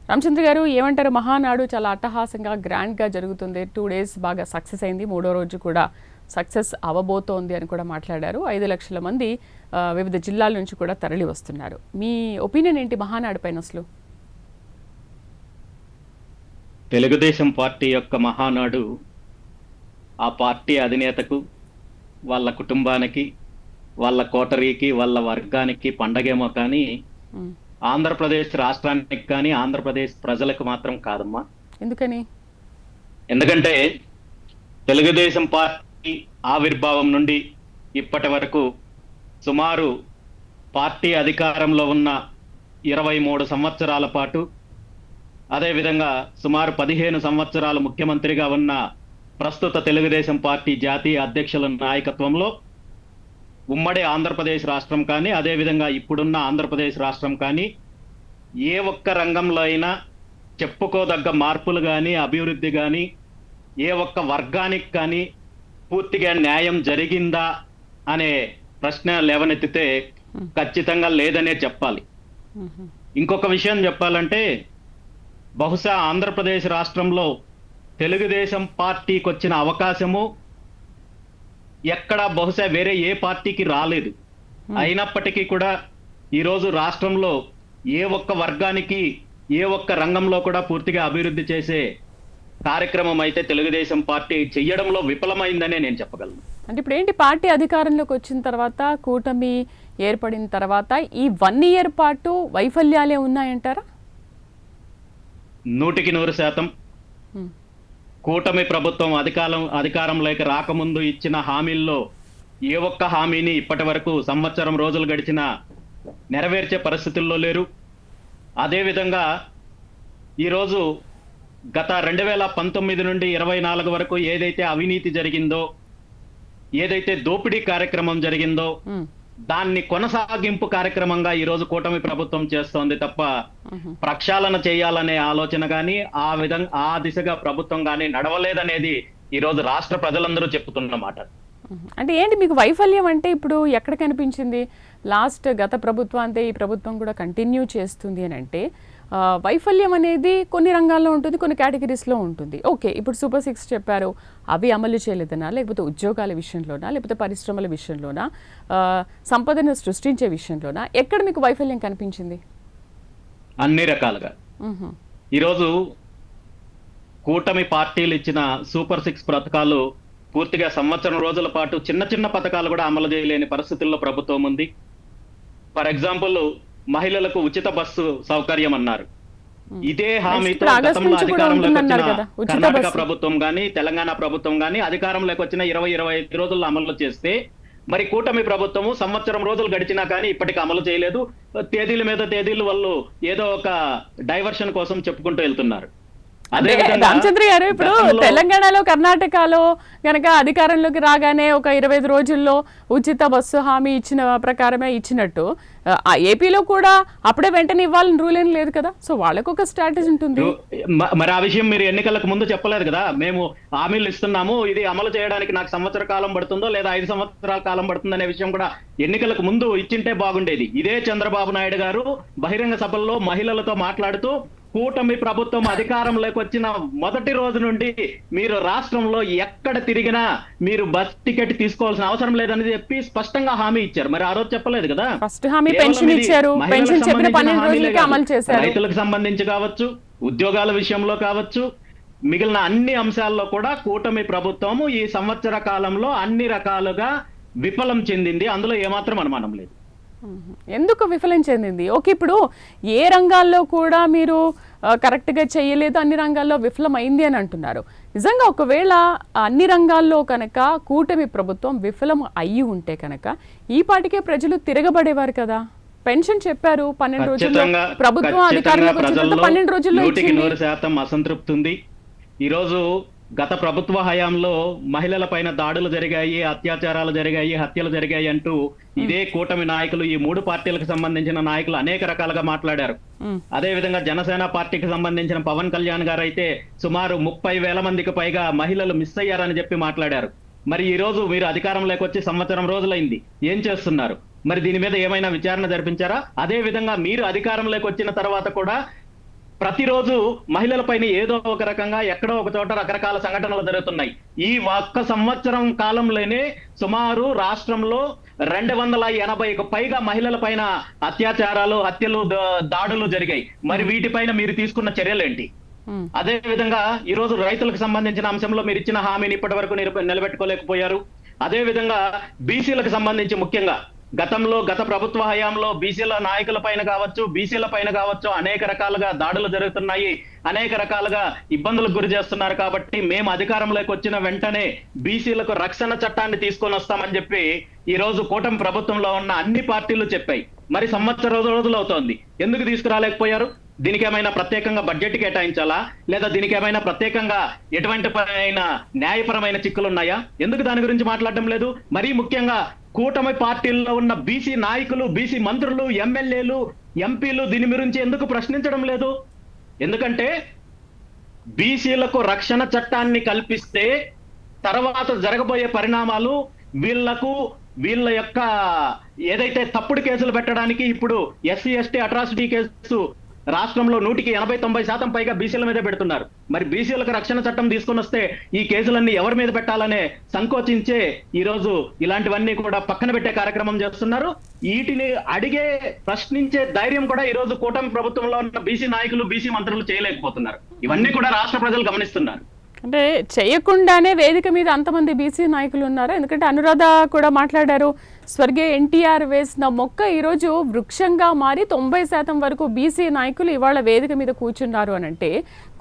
రామచంద్ర గారు ఏమంటారు? మహానాడు చాలా అట్టహాసంగా గ్రాండ్గా జరుగుతుంది. 2 days బాగా సక్సెస్ అయింది. 3వ రోజు కూడా సక్సెస్ అవ్వబోతోంది అని కూడా మాట్లాడారు. 5 లక్షల మంది వివిధ జిల్లాల నుంచి కూడా తరలి వస్తున్నారు. మీ ఒపీనియన్ ఏంటి మహానాడు పైన? అసలు తెలుగుదేశం పార్టీ యొక్క మహానాడు ఆ పార్టీ అధినేతకు, వాళ్ళ కుటుంబానికి, వాళ్ళ కోటరీకి, వాళ్ళ వర్గానికి పండగేమో కానీ ఆంధ్రప్రదేశ్ రాష్ట్రానికి కానీ ఆంధ్రప్రదేశ్ ప్రజలకు మాత్రం కాదమ్మా. ఎందుకని? ఎందుకంటే తెలుగుదేశం పార్టీ ఆవిర్భావం నుండి ఇప్పటి వరకు సుమారు పార్టీ అధికారంలో ఉన్న 23 సంవత్సరాల పాటు, అదేవిధంగా సుమారు 15 సంవత్సరాలు ముఖ్యమంత్రిగా ఉన్న ప్రస్తుత తెలుగుదేశం పార్టీ జాతీయ అధ్యక్షుల నాయకత్వంలో ఉమ్మడి ఆంధ్రప్రదేశ్ రాష్ట్రం కానీ, అదేవిధంగా ఇప్పుడున్న ఆంధ్రప్రదేశ్ రాష్ట్రం కానీ ఏ ఒక్క రంగంలో అయినా చెప్పుకోదగ్గ మార్పులు కానీ, అభివృద్ధి కానీ, ఏ ఒక్క వర్గానికి కానీ పూర్తిగా న్యాయం జరిగిందా అనే ప్రశ్న లేవనెత్తితే ఖచ్చితంగా లేదనే చెప్పాలి. ఇంకొక విషయం చెప్పాలంటే, బహుశా ఆంధ్రప్రదేశ్ రాష్ట్రంలో తెలుగుదేశం పార్టీకి వచ్చిన అవకాశము ఎక్కడా బహుశా వేరే ఏ పార్టీకి రాలేదు. అయినప్పటికీ కూడా ఈరోజు రాష్ట్రంలో ఏ ఒక్క వర్గానికి, ఏ ఒక్క రంగంలో కూడా పూర్తిగా అభివృద్ధి చేసే కార్యక్రమం అయితే తెలుగుదేశం పార్టీ చెయ్యడంలో విఫలమైందనే నేను చెప్పగలను. అంటే ఇప్పుడు ఏంటి, పార్టీ అధికారంలోకి వచ్చిన తర్వాత, కూటమి ఏర్పడిన తర్వాత ఈ 1 year పాటు వైఫల్యాలే ఉన్నాయంటారా? 100% కూటమి ప్రభుత్వం అధికారంలోకి రాకముందు ఇచ్చిన హామీల్లో ఏ ఒక్క హామీని ఇప్పటి వరకు సంవత్సరం రోజులు గడిచినా నెరవేర్చే పరిస్థితుల్లో లేరు. అదేవిధంగా ఈరోజు గత 2019 నుండి 24 వరకు ఏదైతే అవినీతి జరిగిందో, ఏదైతే దోపిడీ కార్యక్రమం జరిగిందో దాన్ని కొనసాగింపు కార్యక్రమంగా ఈరోజు కూటమి ప్రభుత్వం చేస్తోంది తప్ప ప్రక్షాళన చేయాలనే ఆలోచన కానీ, ఆ దిశగా ప్రభుత్వం కానీ నడవలేదనేది ఈరోజు రాష్ట్ర ప్రజలందరూ చెప్తున్న మాట. అంటే ఏంటి మీకు వైఫల్యం అంటే ఇప్పుడు ఎక్కడ కనిపించింది? గత ప్రభుత్వం అంతే ఈ ప్రభుత్వం కూడా కంటిన్యూ చేస్తుంది అని అంటే వైఫల్యం అనేది కొన్ని రంగాల్లో ఉంటుంది, కొన్ని కేటగిరీస్లో ఉంటుంది. ఓకే, ఇప్పుడు సూపర్ 6 చెప్పారు, అవి అమలు చేయలేదనా, లేకపోతే ఉద్యోగాల విషయంలోనా, లేకపోతే పరిశ్రమల విషయంలోనా, సంపదను సృష్టించే విషయంలోనా, ఎక్కడ మీకు వైఫల్యం కనిపించింది? అన్ని రకాలుగా. ఈరోజు కూటమి పార్టీలు ఇచ్చిన సూపర్ 6 పథకాలు పూర్తిగా సంవత్సరం రోజుల పాటు చిన్న చిన్న పథకాలు కూడా అమలు చేయలేని పరిస్థితుల్లో ప్రభుత్వం ఉంది. ఫర్ ఎగ్జాంపుల్, మహిళలకు ఉచిత బస్సు సౌకర్యం అన్నారు. ఇదే హామీతో గతంలో అధికారంలోకి వచ్చిన కర్ణాటక ప్రభుత్వం కానీ, తెలంగాణ ప్రభుత్వం కానీ అధికారంలోకి వచ్చిన 20-25 రోజుల్లో అమలు చేస్తే, మరి కూటమి ప్రభుత్వము సంవత్సరం రోజులు గడిచినా కానీ ఇప్పటికి అమలు చేయలేదు. తేదీల మీద తేదీలు వాళ్ళు ఏదో ఒక డైవర్షన్ కోసం చెప్పుకుంటూ వెళ్తున్నారు. రామచంద్ర గారు, ఇప్పుడు తెలంగాణలో, కర్ణాటకలో గనక అధికారంలోకి రాగానే ఒక 25 రోజుల్లో ఉచిత బస్సు హామీ ఇచ్చిన ప్రకారమే ఇచ్చినట్టు, ఏపీలో కూడా అప్పుడే వెంటనే ఇవ్వాలని రూల్ ఏం లేదు కదా. సో వాళ్ళకు ఒక స్ట్రాటజీ ఉంటుంది. మరి ఆ విషయం మీరు ఎన్నికలకు ముందు చెప్పలేదు కదా. మేము హామీలు ఇస్తున్నాము, ఇది అమలు చేయడానికి నాకు సంవత్సర కాలం పడుతుందో లేదా 5 సంవత్సరాల కాలం పడుతుందనే విషయం కూడా ఎన్నికలకు ముందు ఇచ్చింటే బాగుండేది. ఇదే చంద్రబాబు నాయుడు గారు బహిరంగ సభల్లో మహిళలతో మాట్లాడుతూ, కూటమి ప్రభుత్వం అధికారంలోకి వచ్చిన మొదటి రోజు నుండి మీరు రాష్ట్రంలో ఎక్కడ తిరిగినా మీరు బస్ టికెట్ తీసుకోవాల్సిన అవసరం లేదని చెప్పి స్పష్టంగా హామీ ఇచ్చారు. మరి ఆ రోజు చెప్పలేదు కదా. ఫస్ట్ హామీ పెన్షన్ ఇచ్చారు, పెన్షన్ చెప్పిన 12 రోజులకే అమలు చేశారు. రైతులకు సంబంధించి కావచ్చు, ఉద్యోగాల విషయంలో కావచ్చు, మిగిలిన అన్ని అంశాల్లో కూడా కూటమి ప్రభుత్వము ఈ సంవత్సర కాలంలో అన్ని రకాలుగా విఫలం చెందింది. అందులో ఏమాత్రం అనుమానం లేదు. ఎందుకు విఫలం చెందింది? ఓకే, ఇప్పుడు ఏ రంగాల్లో కూడా మీరు కరెక్ట్గా చేయలేదు, అన్ని రంగాల్లో విఫలం అయింది అని అంటున్నారు. నిజంగా ఒకవేళ అన్ని రంగాల్లో కనుక కూటమి ప్రభుత్వం విఫలం అయ్యి ఉంటే కనుక ఈ పాటికే ప్రజలు తిరగబడేవారు కదా. పెన్షన్ చెప్పారు 12 రోజుల్లో, ప్రభుత్వం అధికారంలోకి వచ్చిన 12 రోజుల్లో 100% అసంతృప్తి ఉంది. ఈరోజు గత ప్రభుత్వ హయాంలో మహిళల పైన దాడులు జరిగాయి, అత్యాచారాలు జరిగాయి, హత్యలు జరిగాయి అంటూ ఇదే కూటమి నాయకులు, ఈ 3 పార్టీలకు సంబంధించిన నాయకులు అనేక రకాలుగా మాట్లాడారు. అదే విధంగా జనసేన పార్టీకి సంబంధించిన పవన్ కళ్యాణ్ గారు అయితే సుమారు 30,000 మందికి పైగా మహిళలు మిస్ అయ్యారని చెప్పి మాట్లాడారు. మరి ఈ రోజు మీరు అధికారంలోకి వచ్చి సంవత్సరం రోజులైంది, ఏం చేస్తున్నారు? మరి దీని మీద ఏమైనా విచారణ జరిపించారా? అదే విధంగా మీరు అధికారంలోకి వచ్చిన తర్వాత కూడా ప్రతిరోజు మహిళలపైన ఏదో ఒక రకంగా ఎక్కడో ఒక చోట రకరకాల సంఘటనలు జరుగుతున్నాయి. ఈ ఒక్క సంవత్సరం కాలంలోనే సుమారు రాష్ట్రంలో 280కు పైగా మహిళల పైన అత్యాచారాలు, హత్యలు, దాడులు జరిగాయి. మరి వీటిపైన మీరు తీసుకున్న చర్యలేంటి? అదే విధంగా ఈ రోజు రైతులకు సంబంధించిన అంశంలో మీరు ఇచ్చిన హామీని ఇప్పటి వరకు నిలబెట్టుకోలేకపోయారు. అదే విధంగా బీసీలకు సంబంధించి ముఖ్యంగా గత ప్రభుత్వ హయాంలో బీసీల నాయకుల పైన కావచ్చు, బీసీల పైన కావచ్చు అనేక రకాలుగా దాడులు జరుగుతున్నాయి, అనేక రకాలుగా ఇబ్బందులకు గురి చేస్తున్నారు. కాబట్టి మేము అధికారంలోకి వచ్చిన వెంటనే బీసీలకు రక్షణ చట్టాన్ని తీసుకొని వస్తామని చెప్పి ఈ రోజు కూటమి ప్రభుత్వంలో ఉన్న అన్ని పార్టీలు చెప్పాయి. మరి సంవత్సరం రోజులు అవుతోంది, ఎందుకు తీసుకురాలేకపోయారు? దీనికి ఏమైనా ప్రత్యేకంగా బడ్జెట్ కేటాయించాలా, లేదా దీనికి ఏమైనా ప్రత్యేకంగా ఎటువంటి న్యాయపరమైన చిక్కులు ఉన్నాయా? ఎందుకు దాని గురించి మాట్లాడడం లేదు? మరీ ముఖ్యంగా కూటమి పార్టీల్లో ఉన్న బీసీ నాయకులు, బీసీ మంత్రులు, ఎమ్మెల్యేలు, ఎంపీలు దీని గురించి ఎందుకు ప్రశ్నించడం లేదు? ఎందుకంటే బీసీలకు రక్షణ చట్టాన్ని కల్పిస్తే తర్వాత జరగబోయే పరిణామాలు వీళ్ళ యొక్క ఏదైతే తప్పుడు కేసులు పెట్టడానికి ఇప్పుడు SC/ST అట్రాసిటీ కేసు రాష్ట్రంలో 100కి 80-90% పైగా బీసీల మీదే పెడుతున్నారు. మరి బీసీలకు రక్షణ చట్టం తీసుకొని వస్తే ఈ కేసులన్నీ ఎవరి మీద పెట్టాలనే సంకోచించే ఈ రోజు ఇలాంటివన్నీ కూడా పక్కన పెట్టే కార్యక్రమం చేస్తున్నారు. వీటిని అడిగే, ప్రశ్నించే ధైర్యం కూడా ఈ రోజు కూటమి ప్రభుత్వంలో ఉన్న బీసీ నాయకులు, బీసీ మంత్రులు చేయలేకపోతున్నారు. ఇవన్నీ కూడా రాష్ట్ర ప్రజలు గమనిస్తున్నారు. అంటే చేయకుండానే వేదిక మీద అంతమంది బీసీ నాయకులు ఉన్నారు. ఎందుకంటే అనురాధ కూడా మాట్లాడారు, స్వర్గీయ NTR వేసిన మొక్క ఈరోజు వృక్షంగా మారి 90% వరకు బీసీ నాయకులు ఇవాళ వేదిక మీద కూర్చున్నారు అని అంటే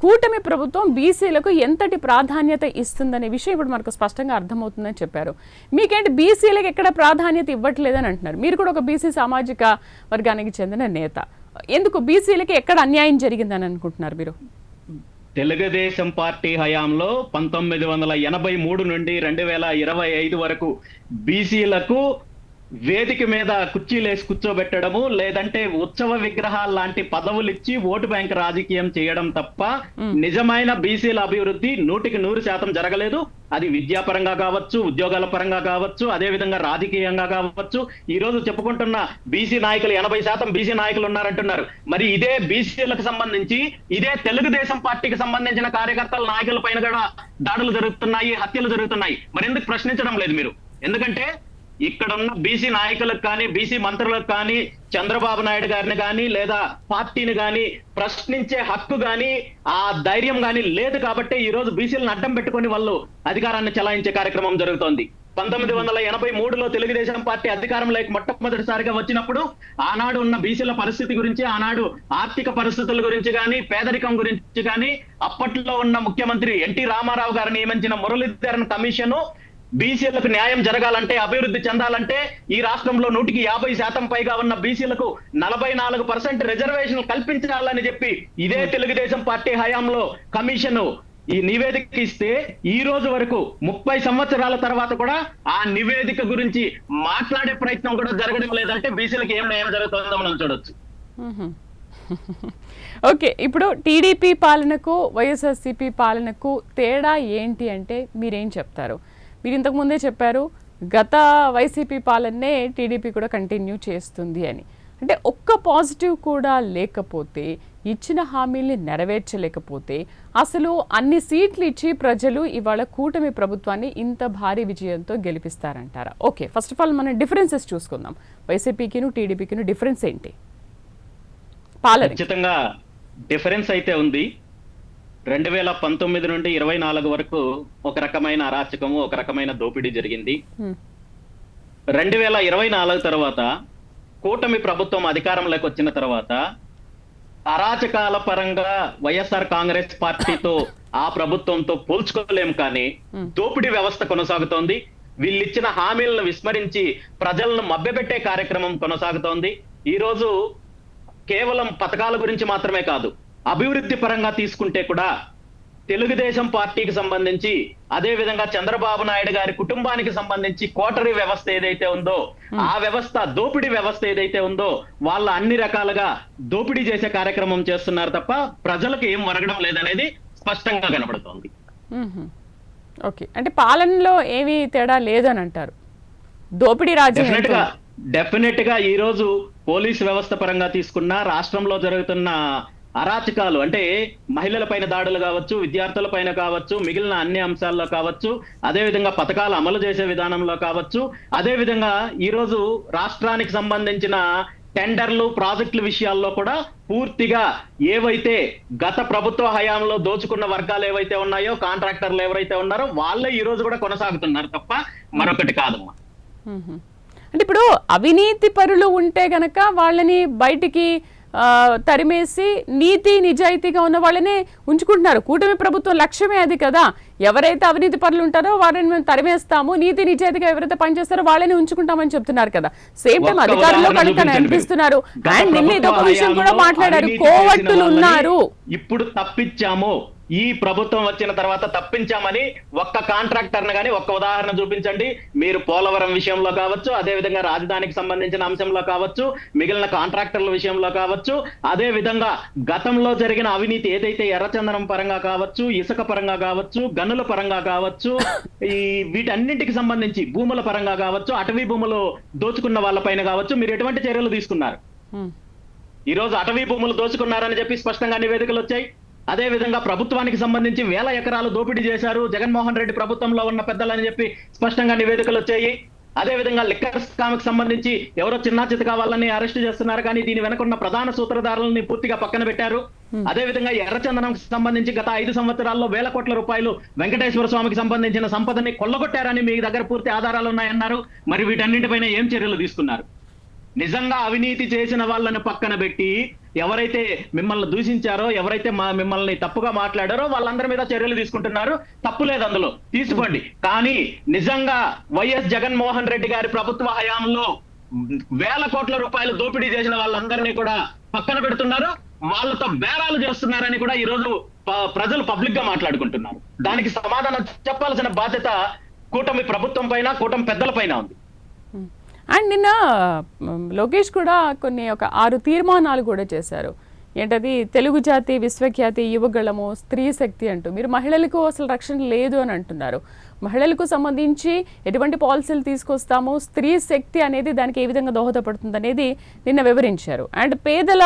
కూటమి ప్రభుత్వం బీసీలకు ఎంతటి ప్రాధాన్యత ఇస్తుందనే విషయం ఇప్పుడు మనకు స్పష్టంగా అర్థమవుతుందని చెప్పారు. మీకేంటి బీసీలకు ఎక్కడ ప్రాధాన్యత ఇవ్వట్లేదని అంటున్నారు? మీరు కూడా ఒక బీసీ సామాజిక వర్గానికి చెందిన నేత. ఎందుకు బీసీలకి ఎక్కడ అన్యాయం జరిగిందని అనుకుంటున్నారు మీరు? తెలుగుదేశం పార్టీ హయాంలో 1983 నుండి 2025 వరకు బీసీలకు వేదిక మీద కుర్చీలేసి కూర్చోబెట్టడము, లేదంటే ఉత్సవ విగ్రహాల లాంటి పదవులు ఇచ్చి ఓటు బ్యాంక్ రాజకీయం చేయడం తప్ప నిజమైన బీసీల అభివృద్ధి 100% జరగలేదు. అది విద్యాపరంగా కావచ్చు, ఉద్యోగాల పరంగా కావచ్చు, అదే విధంగా రాజకీయంగా కావచ్చు. ఈ రోజు చెప్పుకుంటున్న బీసీ నాయకులు 80% బీసీ నాయకులు ఉన్నారంటున్నారు. మరి ఇదే బీసీలకు సంబంధించి ఇదే తెలుగుదేశం పార్టీకి సంబంధించిన కార్యకర్తల నాయకుల పైన కూడా దాడులు జరుగుతున్నాయి, హత్యలు జరుగుతున్నాయి. మరి ఎందుకు ప్రశ్నించడం లేదు మీరు? ఎందుకంటే ఇక్కడ ఉన్న బీసీ నాయకులకు కానీ, బీసీ మంత్రులకు కానీ, చంద్రబాబు నాయుడు గారిని కానీ, లేదా పార్టీని కానీ ప్రశ్నించే హక్కు కానీ, ఆ ధైర్యం కానీ లేదు. కాబట్టి ఈ రోజు బీసీలను అడ్డం పెట్టుకొని వాళ్ళు అధికారాన్ని చెలాయించే కార్యక్రమం జరుగుతోంది. 1983లో తెలుగుదేశం పార్టీ అధికారంలోకి మొట్టమొదటిసారిగా వచ్చినప్పుడు ఆనాడు ఉన్న బీసీల పరిస్థితి గురించి, ఆనాడు ఆర్థిక పరిస్థితుల గురించి కానీ, పేదరికం గురించి కానీ అప్పట్లో ఉన్న ముఖ్యమంత్రి ఎన్టీ రామారావు గారు నియమించిన మురళీధరన్ కమిషను బీసీలకు న్యాయం జరగాలంటే, అభివృద్ధి చెందాలంటే ఈ రాష్ట్రంలో 150% పైగా ఉన్న బీసీలకు 44% రిజర్వేషన్ కల్పించాలని చెప్పి ఇదే తెలుగుదేశం పార్టీ హయాంలో కమిషను ఈ నివేదిక ఇస్తే ఈ రోజు వరకు 30 సంవత్సరాల తర్వాత కూడా ఆ నివేదిక గురించి మాట్లాడే ప్రయత్నం కూడా జరగడం లేదంటే బీసీలకు ఏం న్యాయం జరుగుతుందో మనం చూడొచ్చు. ఓకే, ఇప్పుడు టీడీపీ పాలనకు వైఎస్ఆర్సీపీ పాలనకు తేడా ఏంటి అంటే మీరేం చెప్తారు? మీరు ఇంతకుముందే చెప్పారు గత వైసీపీ పాలనే టీడీపీ కూడా కంటిన్యూ చేస్తుంది అని. అంటే ఒక్క పాజిటివ్ కూడా లేకపోతే, ఇచ్చిన హామీల్ని నెరవేర్చలేకపోతే అసలు అన్ని సీట్లు ఇచ్చి ప్రజలు ఇవాళ కూటమి ప్రభుత్వాన్ని ఇంత భారీ విజయంతో గెలిపిస్తారంటారా? ఓకే, ఫస్ట్ ఆఫ్ ఆల్ మనం డిఫరెన్సెస్ చూసుకుందాం. వైసీపీకిను టీడీపీకిను డిఫరెన్స్ ఏంటి? పాలన ఖచ్చితంగా డిఫరెన్స్ అయితే ఉంది. 2019 నుండి 24 వరకు ఒక రకమైన అరాచకము, ఒక రకమైన దోపిడీ జరిగింది. 2024 తర్వాత కూటమి ప్రభుత్వం అధికారంలోకి వచ్చిన తర్వాత అరాచకాల పరంగా వైఎస్ఆర్ కాంగ్రెస్ పార్టీతో ఆ ప్రభుత్వంతో పోల్చుకోలేము, కానీ దోపిడీ వ్యవస్థ కొనసాగుతోంది. వీళ్ళిచ్చిన హామీలను విస్మరించి ప్రజలను మభ్యపెట్టే కార్యక్రమం కొనసాగుతోంది. ఈ రోజు కేవలం పథకాల గురించి మాత్రమే కాదు, అభివృద్ధి పరంగా తీసుకుంటే కూడా తెలుగుదేశం పార్టీకి సంబంధించి, అదే విధంగా చంద్రబాబు నాయుడు గారి కుటుంబానికి సంబంధించి కోటరీ వ్యవస్థ ఏదైతే ఉందో, ఆ వ్యవస్థ, దోపిడీ వ్యవస్థ ఏదైతే ఉందో, వాళ్ళ అన్ని రకాలుగా దోపిడీ చేసే కార్యక్రమం చేస్తున్నారు తప్ప ప్రజలకు ఏం ఒరగడం లేదనేది స్పష్టంగా కనబడుతోంది. ఓకే, అంటే పాలనలో ఏమీ తేడా లేదని అంటారు. దోపిడీ డెఫినెట్ గా ఈ రోజు పోలీస్ వ్యవస్థ పరంగా తీసుకున్నా, రాష్ట్రంలో జరుగుతున్న అరాచకాలు అంటే మహిళల పైన దాడులు కావచ్చు, విద్యార్థుల పైన కావచ్చు, మిగిలిన అన్ని అంశాల్లో కావచ్చు, అదే విధంగా పథకాలు అమలు చేసే విధానంలో కావచ్చు, అదే విధంగా ఈరోజు రాష్ట్రానికి సంబంధించిన టెండర్లు, ప్రాజెక్టుల విషయాల్లో కూడా పూర్తిగా ఏవైతే గత ప్రభుత్వ హయాంలో దోచుకున్న వర్గాలు ఏవైతే ఉన్నాయో, కాంట్రాక్టర్లు ఎవరైతే ఉన్నారో వాళ్ళే ఈ రోజు కూడా కొనసాగుతున్నారు తప్ప మరొకటి కాదమ్మా. అంటే ఇప్పుడు అవినీతి పరులు ఉంటే గనక వాళ్ళని బయటికి తరిమేసి నీతి నిజాయితీగా ఉన్న వాళ్ళనే ఉంచుకుంటున్నారు. కూటమి ప్రభుత్వం లక్ష్యమే అది కదా. ఎవరైతే అవినీతి పరులు ఉంటారో వారిని మేము తరిమేస్తాము, నీతి నిజాయితీగా ఎవరైతే పనిచేస్తారో వాళ్ళని ఉంచుకుంటామని చెప్తున్నారు కదా. సేమ్ టైం అధికారులు కనుక అనిపిస్తున్నారు. అండ్ నిన్న ఇదొక విషయం కూడా మాట్లాడారు, కోవట్టులు ఉన్నారు. ఇప్పుడు తప్పించాము, ఈ ప్రభుత్వం వచ్చిన తర్వాత తప్పించామని ఒక్క కాంట్రాక్టర్ను కానీ ఒక్క ఉదాహరణ చూపించండి. మీరు పోలవరం విషయంలో కావచ్చు, అదే విధంగా రాజధానికి సంబంధించిన అంశంలో కావచ్చు, మిగిలిన కాంట్రాక్టర్ల విషయంలో కావచ్చు, అదే విధంగా గతంలో జరిగిన అవినీతి ఏదైతే ఎర్రచందనం పరంగా కావచ్చు, ఇసుక పరంగా కావచ్చు, గనుల పరంగా కావచ్చు, ఈ వీటన్నింటికి సంబంధించి భూముల పరంగా కావచ్చు, అటవీ భూములు దోచుకున్న వాళ్ళపైన కావచ్చు, మీరు ఎటువంటి చర్యలు తీసుకున్నారు? ఈ రోజు అటవీ భూములు దోచుకున్నారని చెప్పి స్పష్టంగా నివేదికలు వచ్చాయి. అదే విధంగా ప్రభుత్వానికి సంబంధించి 1000 ఎకరాలు దోపిడీ చేశారు జగన్మోహన్ రెడ్డి ప్రభుత్వంలో ఉన్న పెద్దలని చెప్పి స్పష్టంగా నివేదికలు వచ్చాయి. అదే విధంగా లిక్కర్ స్కామ్కి సంబంధించి ఎవరో చిన్న చితకా వాళ్ళని అరెస్ట్ చేస్తున్నారు, కానీ దీని వెనక ఉన్న ప్రధాన సూత్రధారులని పూర్తిగా పక్కన పెట్టారు. అదే విధంగా ఎర్రచందనంకి సంబంధించి గత 5 సంవత్సరాల్లో 1000 కోట్ల రూపాయలు వెంకటేశ్వర స్వామికి సంబంధించిన సంపదని కొల్లగొట్టారని మీ దగ్గర పూర్తి ఆధారాలు ఉన్నాయన్నారు. మరి వీటన్నింటిపైన ఏం చర్యలు తీసుకున్నారు? నిజంగా అవినీతి చేసిన వాళ్ళని పక్కన పెట్టి ఎవరైతే మిమ్మల్ని దూషించారో, ఎవరైతే మిమ్మల్ని తప్పుగా మాట్లాడారో వాళ్ళందరి మీద చర్యలు తీసుకుంటున్నారు. తప్పు లేదు, అందులో తీసుకోండి. కానీ నిజంగా వైఎస్ జగన్మోహన్ రెడ్డి గారి ప్రభుత్వ హయాంలో 1000 కోట్ల రూపాయలు దోపిడీ చేసిన వాళ్ళందరినీ కూడా పక్కన పెడుతున్నారు, వాళ్ళతో బేరాలు చేస్తున్నారని కూడా ఈ రోజు ప్రజలు పబ్లిక్ గా మాట్లాడుకుంటున్నారు. దానికి సమాధానం చెప్పాల్సిన బాధ్యత కూటమి ప్రభుత్వం పైన, కూటమి పెద్దల పైన ఉంది. అండ్ నిన్న లోకేష్ కూడా ఒక 6 తీర్మానాలు కూడా చేశారు. ఏంటది? తెలుగు జాతి విశ్వఖ్యాతి, యువగళము, స్త్రీ శక్తి అంటూ. మీరు మహిళలకు అసలు రక్షణ లేదు అని అంటున్నారు. మహిళలకు సంబంధించి ఎటువంటి పాలసీలు తీసుకొస్తాము, స్త్రీ శక్తి అనేది దానికి ఏ విధంగా దోహదపడుతుంది అనేది నిన్న వివరించారు. అండ్ పేదల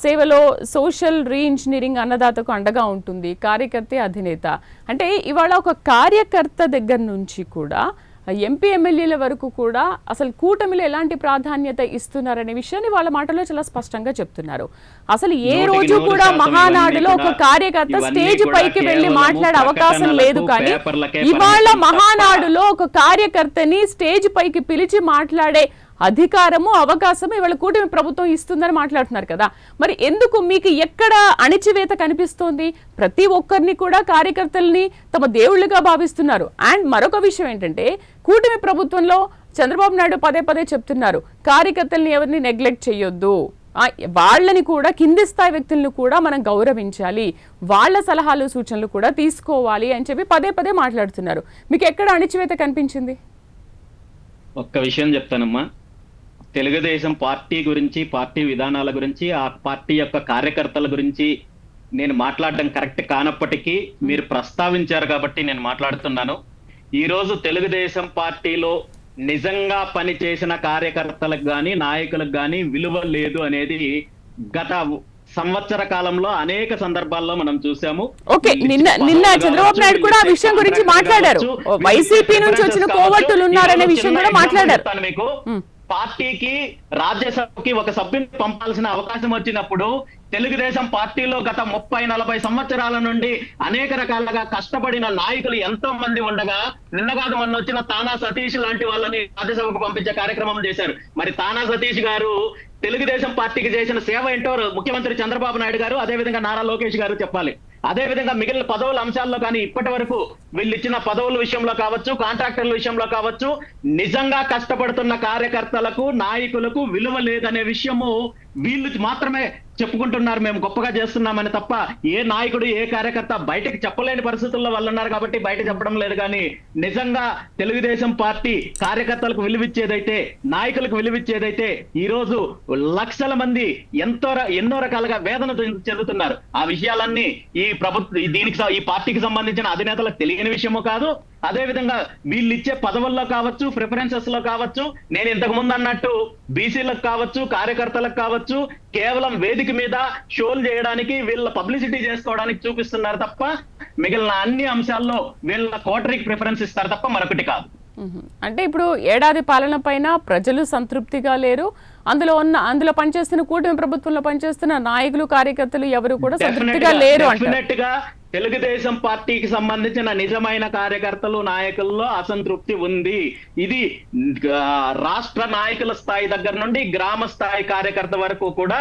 సేవలో సోషల్ రీఇంజనీరింగ్ అన్నదాతకు అండగా ఉంటుంది, కార్యకర్త అధినేత. అంటే ఇవాళ ఒక కార్యకర్త దగ్గర నుంచి కూడా ఎంపీ ఎమ్మెల్యేల వరకు కూడా అసలు కూటమిలో ఎలాంటి ప్రాధాన్యత ఇస్తున్నారనే విషయాన్ని వాళ్ళ మాటలో చాలా స్పష్టంగా చెప్తున్నారు. అసలు ఏ రోజు కూడా మహానాడులో ఒక కార్యకర్త స్టేజ్ పైకి వెళ్లి మాట్లాడే అవకాశం లేదు, కానీ ఇవాళ మహానాడులో ఒక కార్యకర్తని స్టేజ్ పైకి పిలిచి మాట్లాడే అధికారము, అవకాశము ఇవాళ కూటమి ప్రభుత్వం ఇస్తుందని మాట్లాడుతున్నారు కదా. మరి ఎందుకు మీకు ఎక్కడ అణిచివేత కనిపిస్తోంది? ప్రతి ఒక్కరిని కూడా కార్యకర్తల్ని తమ దేవుళ్ళుగా భావిస్తున్నారు. అండ్ మరొక విషయం ఏంటంటే, కూటమి ప్రభుత్వంలో చంద్రబాబు నాయుడు పదే పదే చెప్తున్నారు, కార్యకర్తల్ని ఎవరిని నెగ్లెక్ట్ చేయొద్దు, వాళ్ళని కూడా, కింది స్థాయి వ్యక్తులను కూడా మనం గౌరవించాలి, వాళ్ళ సలహాలు సూచనలు కూడా తీసుకోవాలి అని చెప్పి పదే పదే మాట్లాడుతున్నారు. మీకు ఎక్కడ అణిచివేత కనిపించింది? ఒక్క విషయం చెప్తానమ్మా. తెలుగుదేశం పార్టీ గురించి, పార్టీ విధానాల గురించి, ఆ పార్టీ యొక్క కార్యకర్తల గురించి నేను మాట్లాడడం కరెక్ట్ కానప్పటికీ మీరు ప్రస్తావించారు కాబట్టి నేను మాట్లాడుతున్నాను. ఈ రోజు తెలుగుదేశం పార్టీలో నిజంగా పనిచేసిన కార్యకర్తలకు కానీ, నాయకులకు కానీ విలువ లేదు అనేది గత సంవత్సర కాలంలో అనేక సందర్భాల్లో మనం చూసాము. ఓకే, నిన్న చంద్రబాబు నాయుడు కూడా ఆ విషయం గురించి మాట్లాడారు. వైసీపీ నుంచి వచ్చిన కోవట్టులు ఉన్నారనే విషయం కూడా మాట్లాడారు. మీకు పార్టీకి, రాజ్యసభకి ఒక సభ్యుని పంపాల్సిన అవకాశం వచ్చినప్పుడు తెలుగుదేశం పార్టీలో గత 30-40 సంవత్సరాల నుండి అనేక రకాలుగా కష్టపడిన నాయకులు ఎంతో మంది ఉండగా నిన్న కాదు మొన్న వచ్చిన తానా సతీష్ లాంటి వాళ్ళని రాజ్యసభకు పంపించే కార్యక్రమం చేశారు. మరి తానా సతీష్ గారు తెలుగుదేశం పార్టీకి చేసిన సేవ ఏంటో ముఖ్యమంత్రి చంద్రబాబు నాయుడు గారు, అదేవిధంగా నారా లోకేష్ గారు చెప్పాలి. అదే విధంగా మిగిలిన పదవుల అంశాల్లో కానీ ఇప్పటి వరకు వీళ్ళు ఇచ్చిన పదవుల విషయంలో కావచ్చు, కాంట్రాక్టర్ల విషయంలో కావచ్చు, నిజంగా కష్టపడుతున్న కార్యకర్తలకు, నాయకులకు విలువ లేదనే విషయము వీళ్ళు మాత్రమే చెప్పుకుంటున్నారు. మేము గొప్పగా చేస్తున్నామని తప్ప ఏ నాయకుడు, ఏ కార్యకర్త బయటకు చెప్పలేని పరిస్థితుల్లో వాళ్ళు ఉన్నారు కాబట్టి బయట చెప్పడం లేదు. కానీ నిజంగా తెలుగుదేశం పార్టీ కార్యకర్తలకు విలువిచ్చేదైతే, నాయకులకు విలువిచ్చేదైతే ఈ రోజు లక్షల మంది ఎన్నో రకాలుగా వేదన చెందుతున్నారు. ఆ విషయాలన్నీ ఈ ప్రభుత్వం, ఈ పార్టీకి సంబంధించిన అధినేతలకు తెలియని విషయము కాదు. అదే విధంగా వీళ్ళు ఇచ్చే పదవుల్లో కావచ్చు, ప్రిఫరెన్సెస్ లో కావచ్చు, నేను ఇంతకు ముందు అన్నట్టు బీసీలకు కావచ్చు, కార్యకర్తలకు కావచ్చు, కేవలం వేదిక మీద షోలు చేయడానికి, వీళ్ళ పబ్లిసిటీ చేసుకోవడానికి చూపిస్తున్నారు తప్ప మిగిలిన అన్ని అంశాల్లో వీళ్ళ కోటరీకి ప్రిఫరెన్స్ ఇస్తారు తప్ప మరొకటి కాదు. అంటే ఇప్పుడు ఏడాది పాలన పైన ప్రజలు సంతృప్తిగా లేరు, అందులో పనిచేస్తున్న కూటమి ప్రభుత్వంలో పనిచేస్తున్న నాయకులు, కార్యకర్తలు ఎవరు కూడా సంతృప్తిగా లేరు అంటారు. డెఫినెట్ గా తెలుగుదేశం పార్టీకి సంబంధించిన నిజమైన కార్యకర్తలు, నాయకుల్లో అసంతృప్తి ఉంది. ఇది రాష్ట్ర నాయకుల స్థాయి దగ్గర నుండి గ్రామ స్థాయి కార్యకర్త వరకు కూడా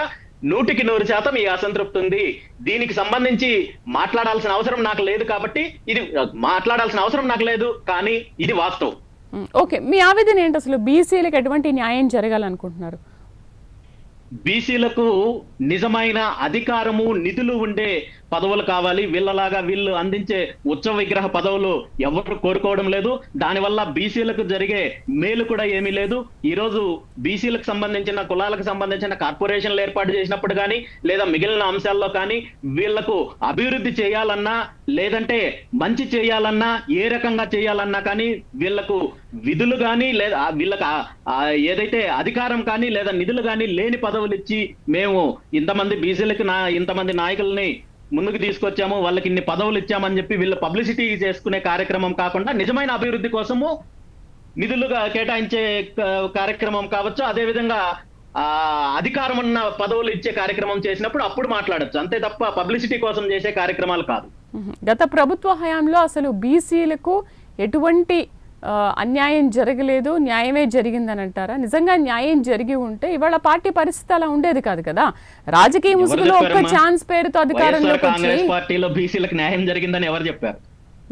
100% ఈ అసంతృప్తి ఉంది. దీనికి సంబంధించి మాట్లాడాల్సిన అవసరం నాకు లేదు, కాబట్టి ఇది మాట్లాడాల్సిన అవసరం నాకు లేదు, కానీ ఇది వాస్తవం. ఓకే, మీ ఆవేదన ఏంటి? అసలు బీసీలకు ఎటువంటి న్యాయం జరగాలనుకుంటున్నారు? బీసీలకు నిజమైన అధికారము, నిధులు ఉండే పదవులు కావాలి. వీళ్ళలాగా వీళ్ళు అందించే ఉత్సవ విగ్రహ పదవులు ఎవరు కోరుకోవడం లేదు. దానివల్ల బీసీలకు జరిగే మేలు కూడా ఏమీ లేదు. ఈ రోజు బీసీలకు సంబంధించిన, కులాలకు సంబంధించిన కార్పొరేషన్లు ఏర్పాటు చేసినప్పుడు కానీ, లేదా మిగిలిన అంశాల్లో కానీ, వీళ్లకు అభివృద్ధి చేయాలన్నా, లేదంటే మంచి చేయాలన్నా, ఏ రకంగా చేయాలన్నా కానీ వీళ్లకు విధులు కానీ, లేదా వీళ్ళకి ఏదైతే అధికారం కానీ లేదా నిధులు కానీ లేని పదవులు ఇచ్చి, మేము ఇంతమంది బీసీలకు ఇంతమంది నాయకుల్ని ముందుకు తీసుకొచ్చాము, వాళ్ళకి ఇన్ని పదవులు ఇచ్చామని చెప్పి వీళ్ళు పబ్లిసిటీ చేసుకునే కార్యక్రమం కాకుండా, నిజమైన అభివృద్ధి కోసము నిధులుగా కేటాయించే కార్యక్రమం కావచ్చు, అదేవిధంగా అధికారం ఉన్న పదవులు ఇచ్చే కార్యక్రమం చేసినప్పుడు అప్పుడు మాట్లాడచ్చు, అంతే తప్ప పబ్లిసిటీ కోసం చేసే కార్యక్రమాలు కాదు. గత ప్రభుత్వ హయాంలో అసలు బీసీలకు ఎటువంటి అన్యాయం జరగలేదు, న్యాయమే జరిగిందని అంటారా? నిజంగా న్యాయం జరిగి ఉంటే ఇవాళ పార్టీ పరిస్థితి అలా ఉండేది కాదు కదా. రాజకీయ ముసుగులో ఒక్క ఛాన్స్ పేరుతో అధికారంలోకి కాంగ్రెస్ పార్టీలో బీసీలకు న్యాయం జరిగిందని ఎవరు చెప్పారు?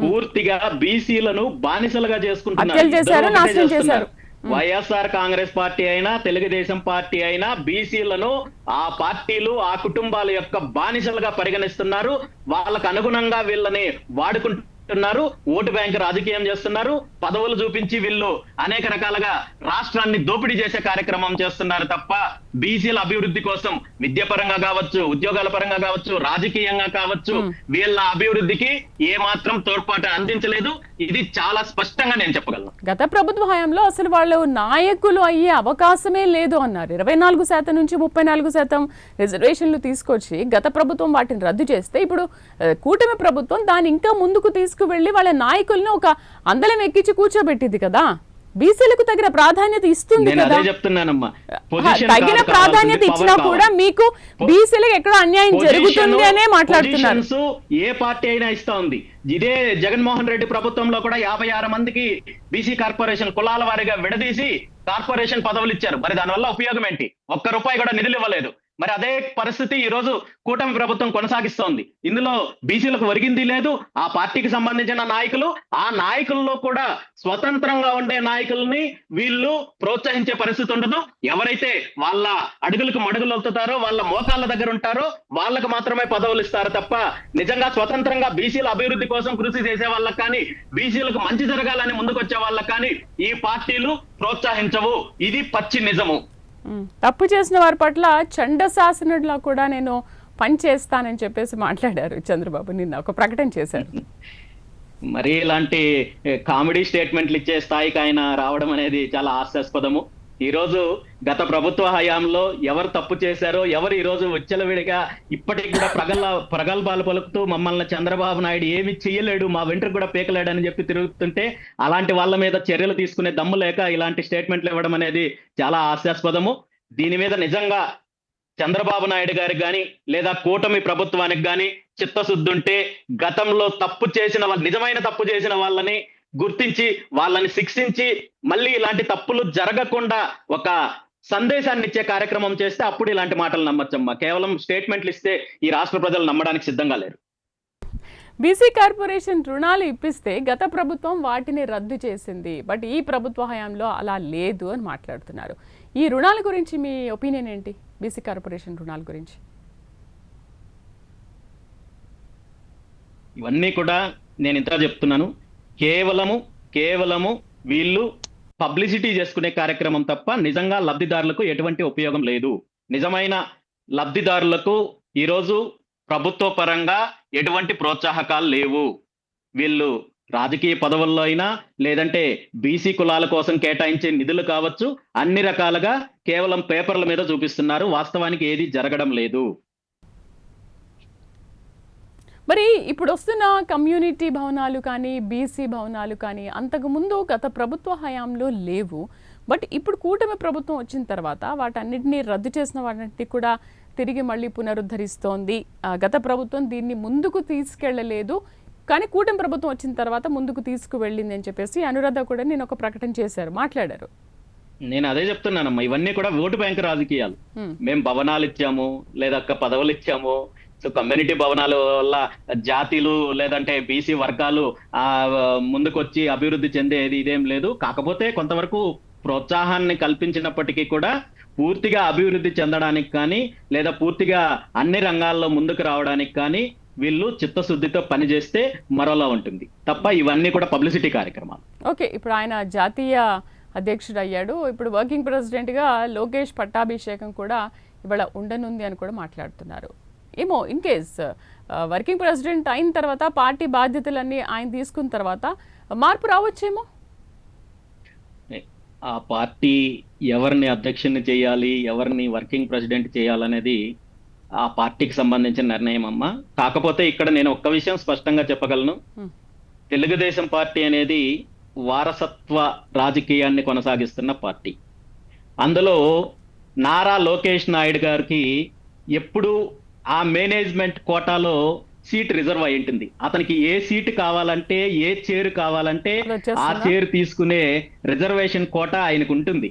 పూర్తిగా బీసీలను బానిసలుగా చేసుకుంటున్నారు. వైఎస్ఆర్ కాంగ్రెస్ పార్టీ అయినా, తెలుగుదేశం పార్టీ అయినా బీసీలను ఆ పార్టీలు, ఆ కుటుంబాల యొక్క బానిసలుగా పరిగణిస్తున్నారు. వాళ్ళకు అనుగుణంగా వీళ్ళని వాడుకుంటున్నారు, ఓటు బ్యాంక్ రాజకీయం చేస్తున్నారు, పదవులు చూపించి వీళ్ళు అనేక రకాలుగా రాష్ట్రాన్ని దోపిడీ చేసే కార్యక్రమం చేస్తున్నారు తప్ప బీసీల అభివృద్ధి కోసం విద్యాపరంగా కావచ్చు, ఉద్యోగాల పరంగా కావచ్చు, రాజకీయంగా కావచ్చు, వీళ్ళ అభివృద్ధికి ఏ మాత్రం తోడ్పాటు అందించలేదు. ఇది చాలా స్పష్టంగా నేను చెప్పగలను. గత ప్రభుత్వ హయాంలో అసలు వాళ్ళు నాయకులు అయ్యే అవకాశమే లేదు అన్నారు. 24% నుంచి 34% రిజర్వేషన్లు తీసుకొచ్చి గత ప్రభుత్వం వాటిని రద్దు చేస్తే, ఇప్పుడు కూటమి ప్రభుత్వం దాన్ని ఇంకా ముందుకు తీసుకువెళ్లి వాళ్ళ నాయకుల్ని ఒక అందలం ఎక్కించి కూర్చోబెట్టింది కదా. బీసీలకు తగిన ప్రాధాన్యత ఇస్తుంది కదా. చెప్తున్నానమ్మా, తగిన ప్రాధాన్యత ఇచ్చినా కూడా మీకు బీసీలకు ఎక్కడో అన్యాయం జరుగుతుంది అనే మాట్లాడుతున్నారు. ఏ పార్టీ అయినా ఇస్తా ఉంది. ఇదే జగన్మోహన్ రెడ్డి ప్రభుత్వంలో కూడా 56 మందికి బీసీ కార్పొరేషన్ కులాల వారీగా విడదీసి కార్పొరేషన్ పదవులు ఇచ్చారు. మరి దానివల్ల ఉపయోగం ఏంటి? ₹1 కూడా నిధులు ఇవ్వలేదు. మరి అదే పరిస్థితి ఈ రోజు కూటమి ప్రభుత్వం కొనసాగిస్తోంది. ఇందులో బీసీలకు ఒరిగింది లేదు. ఆ పార్టీకి సంబంధించిన నాయకులు, ఆ నాయకుల్లో కూడా స్వతంత్రంగా ఉండే నాయకుల్ని వీళ్ళు ప్రోత్సహించే పరిస్థితి ఉండదు. ఎవరైతే వాళ్ళ అడుగులకు మడుగులు అవుతారో, వాళ్ళ మోకాళ్ళ దగ్గర ఉంటారో వాళ్ళకు మాత్రమే పదవులు ఇస్తారు తప్ప నిజంగా స్వతంత్రంగా బీసీల అభివృద్ధి కోసం కృషి చేసే వాళ్ళకి కానీ, బీసీలకు మంచి జరగాలని ముందుకొచ్చే వాళ్ళకి కానీ ఈ పార్టీలు ప్రోత్సహించవు. ఇది పచ్చి నిజము. తప్పు చేసిన వారి పట్ల చండశాసనుడిలా కూడా నేను పని చేస్తానని చెప్పేసి మాట్లాడారు చంద్రబాబు. నిన్న ఒక ప్రకటన చేశారు. మరి ఇలాంటి కామెడీ స్టేట్మెంట్లు ఇచ్చే స్థాయికి ఆయన రావడం అనేది చాలా హాస్యాస్పదము. ఈ రోజు గత ప్రభుత్వ హయాంలో ఎవరు తప్పు చేశారో, ఎవరు ఈ రోజు విచ్చలవిడిగా ఇప్పటికి కూడా ప్రగల్భాలు పలుకుతూ మమ్మల్ని చంద్రబాబు నాయుడు ఏమి చెయ్యలేడు, మా వెంట్రుకు కూడా పీకలేడు అని చెప్పి తిరుగుతుంటే, అలాంటి వాళ్ళ మీద చర్యలు తీసుకునే దమ్ము లేక ఇలాంటి స్టేట్మెంట్లు ఇవ్వడం అనేది చాలా హాస్యాస్పదము. దీని మీద నిజంగా చంద్రబాబు నాయుడు గారికి కానీ, లేదా కూటమి ప్రభుత్వానికి కానీ చిత్తశుద్ధి ఉంటే గతంలో నిజమైన తప్పు చేసిన వాళ్ళని గుర్తించి వాళ్ళని శిక్షించి మళ్ళీ ఇలాంటి తప్పులు జరగకుండా ఒక సందేశాన్ని ఇచ్చే కార్యక్రమం చేస్తే అప్పుడు ఇలాంటి మాటలు నమ్మచ్చమ్మా. కేవలం స్టేట్మెంట్లు ఇస్తే ఈ రాష్ట్ర ప్రజలు నమ్మడానికి సిద్ధంగా లేరు. బీసీ కార్పొరేషన్ రుణాలు ఇప్పిస్తే గత ప్రభుత్వం వాటిని రద్దు చేసింది, బట్ ఈ ప్రభుత్వ హయాంలో అలా లేదు అని మాట్లాడుతున్నారు. ఈ రుణాల గురించి మీ ఒపీనియన్ ఏంటి? బీసీ కార్పొరేషన్ రుణాల గురించి ఇవన్నీ కూడా నేను ఇంత చెప్తున్నాను, కేవలము వీళ్ళు పబ్లిసిటీ చేసుకునే కార్యక్రమం తప్ప నిజంగా లబ్ధిదారులకు ఎటువంటి ఉపయోగం లేదు. నిజమైన లబ్ధిదారులకు ఈరోజు ప్రభుత్వ పరంగా ఎటువంటి ప్రోత్సాహకాలు లేవు. వీళ్ళు రాజకీయ పదవుల్లో అయినా లేదంటే బీసీ కులాల కోసం కేటాయించే నిధులు కావచ్చు, అన్ని రకాలుగా కేవలం పేపర్ల మీద చూపిస్తున్నారు. వాస్తవానికి ఏది జరగడం లేదు. మరి ఇప్పుడు వస్తున్న కమ్యూనిటీ భవనాలు కానీ బీసీ భవనాలు కానీ అంతకుముందు గత ప్రభుత్వ హయాంలో లేవు. బట్ ఇప్పుడు కూటమి ప్రభుత్వం వచ్చిన తర్వాత వాటన్నిటినీ రద్దు చేసిన వాటిని కూడా తిరిగి మళ్ళీ పునరుద్ధరిస్తోంది. గత ప్రభుత్వం దీన్ని ముందుకు తీసుకెళ్లలేదు, కానీ కూటమి ప్రభుత్వం వచ్చిన తర్వాత ముందుకు తీసుకువెళ్ళింది అని చెప్పేసి అనురాధ కూడా నేను ఒక ప్రకటన చేశారు, మాట్లాడారు. నేను అదే చెప్తున్నానమ్మా, ఇవన్నీ కూడా ఓటు బ్యాంక్ రాజకీయాలు. మేము భవనాలు ఇచ్చాము లేదా పదవులు ఇచ్చాము, సో కమ్యూనిటీ భవనాల వల్ల జాతీయులు లేదంటే బీసీ వర్గాలు ముందుకొచ్చి అభివృద్ధి చెందేది ఇదేం లేదు. కాకపోతే కొంతవరకు ప్రోత్సాహాన్ని కల్పించినప్పటికీ కూడా పూర్తిగా అభివృద్ధి చెందడానికి కానీ లేదా పూర్తిగా అన్ని రంగాల్లో ముందుకు రావడానికి కానీ వీళ్ళు చిత్తశుద్ధితో పనిచేస్తే మరోలా ఉంటుంది తప్ప ఇవన్నీ కూడా పబ్లిసిటీ కార్యక్రమాలు. ఓకే, ఇప్పుడు ఆయన జాతీయ అధ్యక్షుడు అయ్యాడు. ఇప్పుడు వర్కింగ్ ప్రెసిడెంట్గా లోకేష్ పట్టాభిషేకం కూడా ఇవాళ ఉండనుంది అని కూడా మాట్లాడుతున్నారు. ఏమో ఇన్ కేస్ వర్కింగ్ ప్రెసిడెంట్ అయిన తర్వాత పార్టీ బాధ్యతలన్నీ ఆయన తీసుకున్న తర్వాత మార్పు రావచ్చేమో. ఆ పార్టీ ఎవరిని అధ్యక్షుని చేయాలి, ఎవరిని వర్కింగ్ ప్రెసిడెంట్ చేయాలనేది ఆ పార్టీకి సంబంధించిన నిర్ణయం అమ్మా. కాకపోతే ఇక్కడ నేను ఒక్క విషయం స్పష్టంగా చెప్పగలను. తెలుగుదేశం పార్టీ అనేది వారసత్వ రాజకీయాన్ని కొనసాగిస్తున్న పార్టీ. అందులో నారా లోకేష్ నాయుడు గారికి ఎప్పుడు ఆ మేనేజ్మెంట్ కోటాలో సీట్ రిజర్వ్ అయి ఉంటుంది. అతనికి ఏ సీట్ కావాలంటే, ఏ చైర్ కావాలంటే ఆ చైర్ తీసుకునే రిజర్వేషన్ కోటా ఆయనకు ఉంటుంది.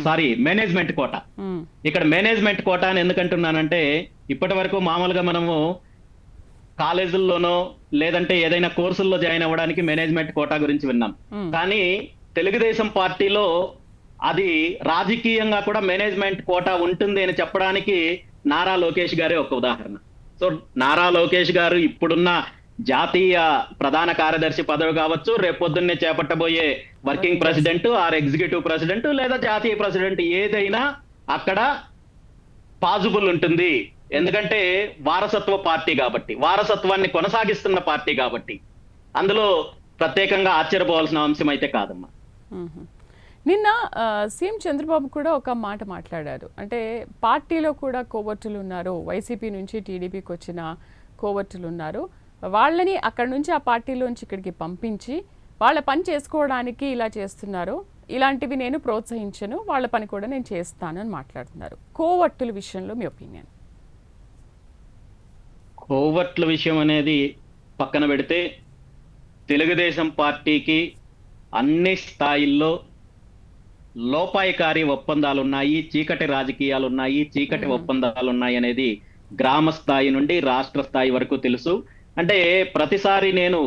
Sorry, management quota. ఇక్కడ మేనేజ్మెంట్ కోటా అని ఎందుకంటున్నానంటే, ఇప్పటి వరకు మామూలుగా మనము కాలేజీల్లోనో లేదంటే ఏదైనా కోర్సుల్లో జాయిన్ అవ్వడానికి మేనేజ్మెంట్ కోటా గురించి విన్నాం. కానీ తెలుగుదేశం పార్టీలో అది రాజకీయంగా కూడా మేనేజ్మెంట్ కోటా ఉంటుంది అని చెప్పడానికి నారా లోకేష్ గారే ఒక ఉదాహరణ. సో నారా లోకేష్ గారు ఇప్పుడున్న జాతీయ ప్రధాన కార్యదర్శి పదవి కావచ్చు, రేపొద్దున్నే చేపట్టబోయే working president or executive president లేదా జాతీయ ప్రెసిడెంట్ ఏదైనా అక్కడ పాజిబుల్ ఉంటుంది. ఎందుకంటే వారసత్వ పార్టీ కాబట్టి, వారసత్వాన్ని కొనసాగిస్తున్న పార్టీ కాబట్టి అందులో ప్రత్యేకంగా ఆశ్చర్యపోవాల్సిన అంశం అయితే కాదమ్మా. నిన్న సీఎం చంద్రబాబు కూడా ఒక మాట మాట్లాడారు. అంటే పార్టీలో కూడా కోవర్టులు ఉన్నారు, వైసీపీ నుంచి టీడీపీకి వచ్చిన కోవర్టులు ఉన్నారు, వాళ్ళని అక్కడి నుంచి ఆ పార్టీలోంచి ఇక్కడికి పంపించి వాళ్ళ పని చేసుకోవడానికి ఇలా చేస్తున్నారు, ఇలాంటివి నేను ప్రోత్సహించను, వాళ్ళ పని కూడా నేను చేస్తాను అని మాట్లాడుతున్నారు. కోవర్టుల విషయంలో మీ ఒపీనియన్? కోవర్టుల విషయం అనేది పక్కన పెడితే తెలుగుదేశం పార్టీకి అన్ని స్థాయిల్లో లోపాయకారి ఒప్పందాలు ఉన్నాయి, చీకటి రాజకీయాలు ఉన్నాయి, చీకటి ఒప్పందాలు ఉన్నాయి అనేది గ్రామ స్థాయి నుండి రాష్ట్ర స్థాయి వరకు తెలుసు. అంటే ప్రతిసారి నేను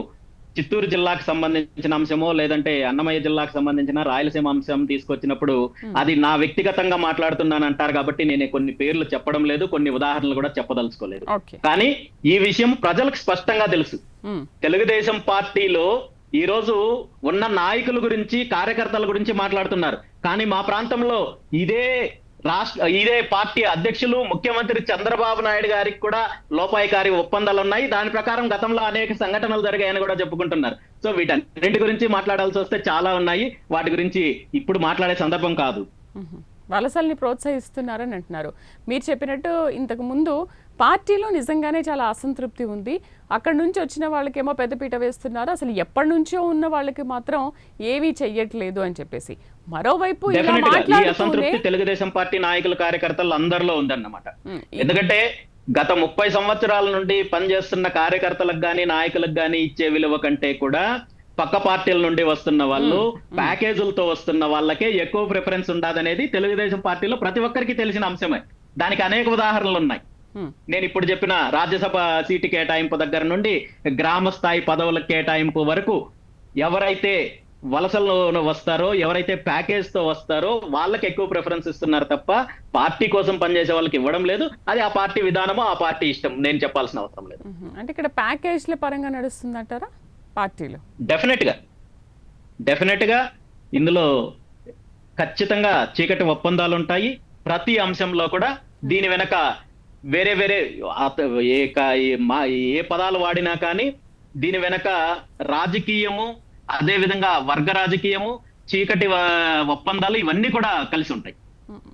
చిత్తూరు జిల్లాకు సంబంధించిన అంశమో లేదంటే అన్నమయ్య జిల్లాకు సంబంధించిన రాయలసీమ అంశం తీసుకొచ్చినప్పుడు అది నా వ్యక్తిగతంగా మాట్లాడుతున్నాను అంటారు కాబట్టి నేను కొన్ని పేర్లు చెప్పడం లేదు, కొన్ని ఉదాహరణలు కూడా చెప్పదలుచుకోలేదు. కానీ ఈ విషయం ప్రజలకు స్పష్టంగా తెలుసు. తెలుగుదేశం పార్టీలో ఈ రోజు ఉన్న నాయకుల గురించి, కార్యకర్తల గురించి మాట్లాడుతున్నారు. కానీ మా ప్రాంతంలో ఇదే పార్టీ అధ్యక్షులు ముఖ్యమంత్రి చంద్రబాబు నాయుడు గారికి కూడా లోపాయకారి ఒప్పందాలు ఉన్నాయి. దాని ప్రకారం గతంలో అనేక సంఘటనలు జరిగాయని కూడా చెప్పుకుంటున్నారు. సో వీటన్నింటి గురించి మాట్లాడాల్సి వస్తే చాలా ఉన్నాయి. వాటి గురించి ఇప్పుడు మాట్లాడే సందర్భం కాదు. వలసల్ని ప్రోత్సహిస్తున్నారని అంటున్నారు. మీరు చెప్పినట్టు ఇంతకు ముందు పార్టీలో నిజంగానే చాలా అసంతృప్తి ఉంది, అక్కడి నుంచి వచ్చిన వాళ్ళకేమో పెద్దపీట వేస్తున్నారు, అసలు ఎప్పటి నుంచో ఉన్న వాళ్ళకి మాత్రం ఏమీ చెయ్యట్లేదు అని చెప్పేసి. మరోవైపు అసంతృప్తి తెలుగుదేశం పార్టీ నాయకులు, కార్యకర్తలు అందరిలో ఉందన్నమాట. ఎందుకంటే గత 30 సంవత్సరాల నుండి పనిచేస్తున్న కార్యకర్తలకు గాని నాయకులకు గాని ఇచ్చే విలువ కంటే కూడా పక్క పార్టీల నుండి వస్తున్న వాళ్ళు, ప్యాకేజీలతో వస్తున్న వాళ్ళకే ఎక్కువ ప్రిఫరెన్స్ ఉండదనేది తెలుగుదేశం పార్టీలో ప్రతి ఒక్కరికి తెలిసిన అంశమే. దానికి అనేక ఉదాహరణలు ఉన్నాయి. నేను ఇప్పుడు చెప్పిన రాజ్యసభ సీటు కేటాయింపు దగ్గర నుండి గ్రామ స్థాయి పదవుల కేటాయింపు వరకు ఎవరైతే వలసల్లో వస్తారో, ఎవరైతే ప్యాకేజ్ తో వస్తారో వాళ్ళకి ఎక్కువ ప్రిఫరెన్స్ ఇస్తున్నారు తప్ప పార్టీ కోసం పనిచేసే వాళ్ళకి ఇవ్వడం లేదు. అది ఆ పార్టీ విధానమో ఆ పార్టీ ఇష్టం, నేను చెప్పాల్సిన అవసరం లేదు. అంటే ఇక్కడ ప్యాకేజ్ల పరంగా నడుస్తుందంటారా పార్టీలో? డెఫినెట్ గా ఇందులో ఖచ్చితంగా చీకటి ఒప్పందాలు ఉంటాయి. ప్రతి అంశంలో కూడా దీని వెనక వేరే ఏ పదాలు వాడినా కానీ దీని వెనక రాజకీయము అదే విధంగా వర్గ రాజకీయము, చీకటి ఒప్పందాలు ఇవన్నీ కూడా కలిసి ఉంటాయి.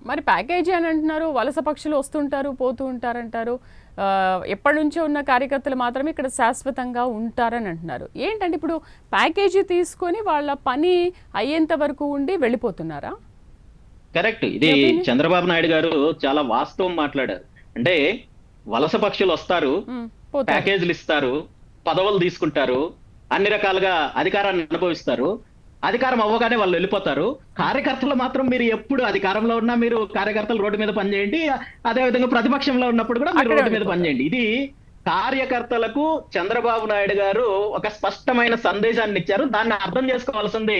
మరి ప్యాకేజీ అని అంటున్నారు, వలస పక్షులు వస్తుంటారు పోతూ ఉంటారంటారు, ఎప్పటి నుంచో ఉన్న కార్యకర్తలు మాత్రమే ఇక్కడ శాశ్వతంగా ఉంటారని అంటున్నారు. ఏంటంటే ఇప్పుడు ప్యాకేజీ తీసుకొని వాళ్ళ పని అయ్యేంత వరకు ఉండి వెళ్ళిపోతున్నారా? కరెక్ట్. ఇది చంద్రబాబు నాయుడు గారు చాలా వాస్తవం మాట్లాడారు. అంటే వలస పక్షులు వస్తారు, పోతారు. ప్యాకేజీలు ఇస్తారు, పదవులు తీసుకుంటారు, అన్ని రకాలుగా అధికారాన్ని అనుభవిస్తారు. అధికారం అవ్వగానే వాళ్ళు వెళ్ళిపోతారు. కార్యకర్తలు మాత్రం మీరు ఎప్పుడు అధికారంలో ఉన్నా మీరు కార్యకర్తలు రోడ్డు మీద పనిచేయండి, అదే విధంగా ప్రతిపక్షంలో ఉన్నప్పుడు కూడా మీరు రోడ్డు మీద పనిచేయండి. ఇది కార్యకర్తలకు చంద్రబాబు నాయుడు గారు ఒక స్పష్టమైన సందేశాన్ని ఇచ్చారు. దాన్ని అర్థం చేసుకోవాల్సింది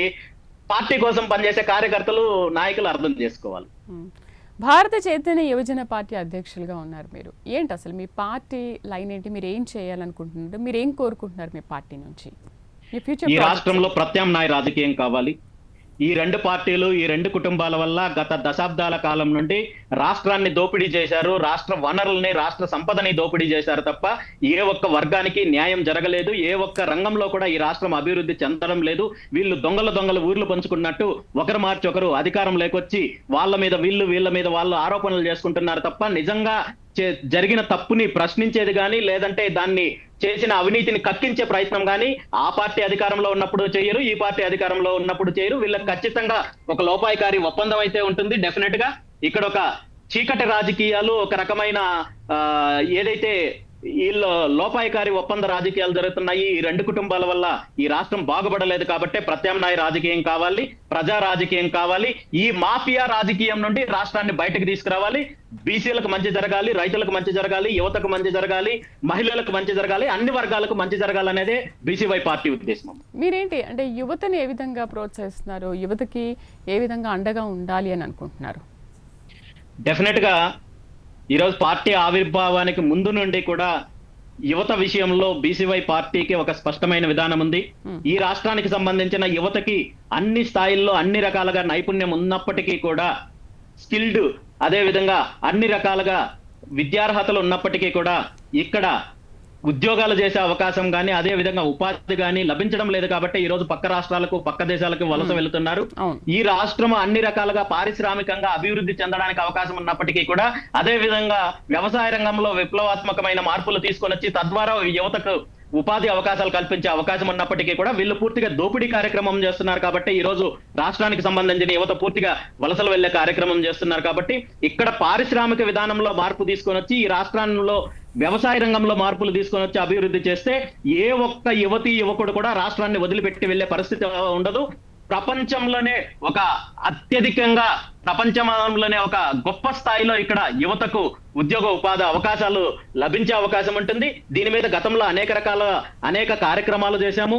పార్టీ కోసం పనిచేసే కార్యకర్తలు, నాయకులు అర్థం చేసుకోవాలి. భారత చైతన్య యువజన పార్టీ అధ్యక్షులుగా ఉన్నారు మీరు. ఏంటి అసలు మీ పార్టీ లైన్ ఏంటి? మీరు ఏం చేయాలనుకుంటున్నారు? మీరు ఏం కోరుకుంటున్నారు మీ పార్టీ నుంచి? ఈ రాష్ట్రంలో ప్రత్యామ్నాయ రాజకీయం కావాలి. ఈ రెండు పార్టీలు, ఈ రెండు కుటుంబాల వల్ల గత దశాబ్దాల కాలం నుండి రాష్ట్రాన్ని దోపిడీ చేశారు, రాష్ట్ర వనరుల్ని, రాష్ట్ర సంపదని దోపిడీ చేశారు తప్ప ఏ ఒక్క వర్గానికి న్యాయం జరగలేదు. ఏ ఒక్క రంగంలో కూడా ఈ రాష్ట్రం అభివృద్ధి చెందడం లేదు. వీళ్ళు దొంగలు ఊర్లు పంచుకున్నట్టు ఒకరు మార్చి ఒకరు అధికారం లేకొచ్చి వాళ్ళ మీద వీళ్ళు, వీళ్ళ మీద వాళ్ళు ఆరోపణలు చేసుకుంటున్నారు తప్ప నిజంగా జరిగిన తప్పుని ప్రశ్నించేది కానీ, లేదంటే దాన్ని చేసిన అవినీతిని కక్కించే ప్రయత్నం కానీ ఆ పార్టీ అధికారంలో ఉన్నప్పుడు చేయరు, ఈ పార్టీ అధికారంలో ఉన్నప్పుడు చేయరు. వీళ్ళకి ఖచ్చితంగా ఒక లోపాయికారి ఒప్పందం అయితే ఉంటుంది. డెఫినెట్ గా ఇక్కడ ఒక చీకటి రాజకీయాలు, ఒక రకమైన ఏదైతే వీళ్ళు లోపాయికారి ఒప్పంద రాజకీయాలు జరుగుతున్నాయి, ఈ రెండు కుటుంబాల వల్ల ఈ రాష్ట్రం బాగుపడలేదు. కాబట్టి ప్రత్యామ్నాయ రాజకీయం కావాలి, ప్రజా రాజకీయం కావాలి. ఈ మాఫియా రాజకీయం నుండి రాష్ట్రాన్ని బయటకు తీసుకురావాలి. బీసీలకు మంచి జరగాలి, రైతులకు మంచి జరగాలి, యువతకు మంచి జరగాలి, మహిళలకు మంచి జరగాలి, అన్ని వర్గాలకు మంచి జరగాలనేదే బీసీవై పార్టీ ఉద్దేశం. మీరేంటి అంటే యువతని ఏ విధంగా ప్రోత్సహిస్తున్నారు? యువతకి ఏ విధంగా అండగా ఉండాలి అని అనుకుంటున్నారు? డెఫినెట్ గా ఈరోజు పార్టీ ఆవిర్భావానికి ముందు నుండి కూడా యువత విషయంలో బీసీవై పార్టీకి ఒక స్పష్టమైన విధానం ఉంది. ఈ రాష్ట్రానికి సంబంధించిన యువతకి అన్ని స్థాయిల్లో అన్ని రకాలుగా నైపుణ్యం ఉన్నప్పటికీ కూడా, స్కిల్డ్, అదే విధంగా అన్ని రకాలుగా విద్యార్హతలు ఉన్నప్పటికీ కూడా ఇక్కడ ఉద్యోగాలు చేసే అవకాశం కానీ, అదే విధంగా ఉపాధి కానీ లభించడం లేదు. కాబట్టి ఈ రోజు పక్క రాష్ట్రాలకు, పక్క దేశాలకు వలస వెళుతున్నారు. ఈ రాష్ట్రం అన్ని రకాలుగా పారిశ్రామికంగా అభివృద్ధి చెందడానికి అవకాశం ఉన్నప్పటికీ కూడా, అదే విధంగా వ్యవసాయ రంగంలో విప్లవాత్మకమైన మార్పులు తీసుకొని వచ్చి తద్వారా యువతకు ఉపాధి అవకాశాలు కల్పించే అవకాశం ఉన్నప్పటికీ కూడా వీళ్ళు పూర్తిగా దోపిడీ కార్యక్రమం చేస్తున్నారు. కాబట్టి ఈ రోజు రాష్ట్రానికి సంబంధించిన యువత పూర్తిగా వలసలు వెళ్లే కార్యక్రమం చేస్తున్నారు. కాబట్టి ఇక్కడ పారిశ్రామిక విధానంలో మార్పు తీసుకొని వచ్చి ఈ రాష్ట్రంలో వ్యవసాయ రంగంలో మార్పులు తీసుకొని వచ్చి అభివృద్ధి చేస్తే ఏ ఒక్క యువతి యువకుడు కూడా రాష్ట్రాన్ని వదిలిపెట్టి వెళ్లే పరిస్థితి ఉండదు. ప్రపంచంలోనే ఒక అత్యధికంగా, ప్రపంచంలోనే ఒక గొప్ప స్థాయిలో ఇక్కడ యువతకు ఉద్యోగ ఉపాధి అవకాశాలు లభించే అవకాశం ఉంటుంది. దీని మీద గతంలో అనేక కార్యక్రమాలు చేశాము.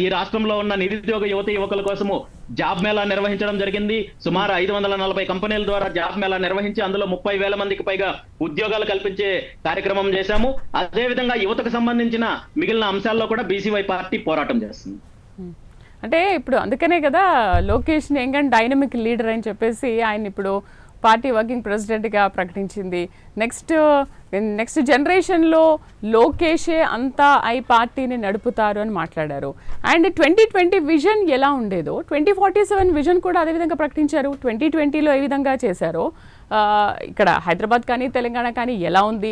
ఈ రాష్ట్రంలో ఉన్న నిరుద్యోగ యువకుల కోసము జాబ్ మేళా నిర్వహించడం జరిగింది. సుమారు 540 కంపెనీల ద్వారా జాబ్ మేళా నిర్వహించి అందులో 30,000 మందికి పైగా ఉద్యోగాలు కల్పించే కార్యక్రమం చేశాము. అదే విధంగా యువతకు సంబంధించిన మిగిలిన అంశాల్లో కూడా బీసీవై పార్టీ పోరాటం చేస్తుంది. అంటే ఇప్పుడు అందుకనే కదా Lokesh young and dynamic leader అని చెప్పేసి ఆయన ఇప్పుడు పార్టీ వర్కింగ్ ప్రెసిడెంట్గా ప్రకటించింది. నెక్స్ట్ జనరేషన్లో లోకేషే అంతా ఈ పార్టీని నడుపుతారు అని మాట్లాడారు. అండ్ 2020 విజన్ ఎలా ఉండేదో 2047 విజన్ కూడా అదేవిధంగా ప్రకటించారు. 2020లో ఏ విధంగా చేశారో ఇక్కడ హైదరాబాద్ కానీ తెలంగాణ కానీ ఎలా ఉంది,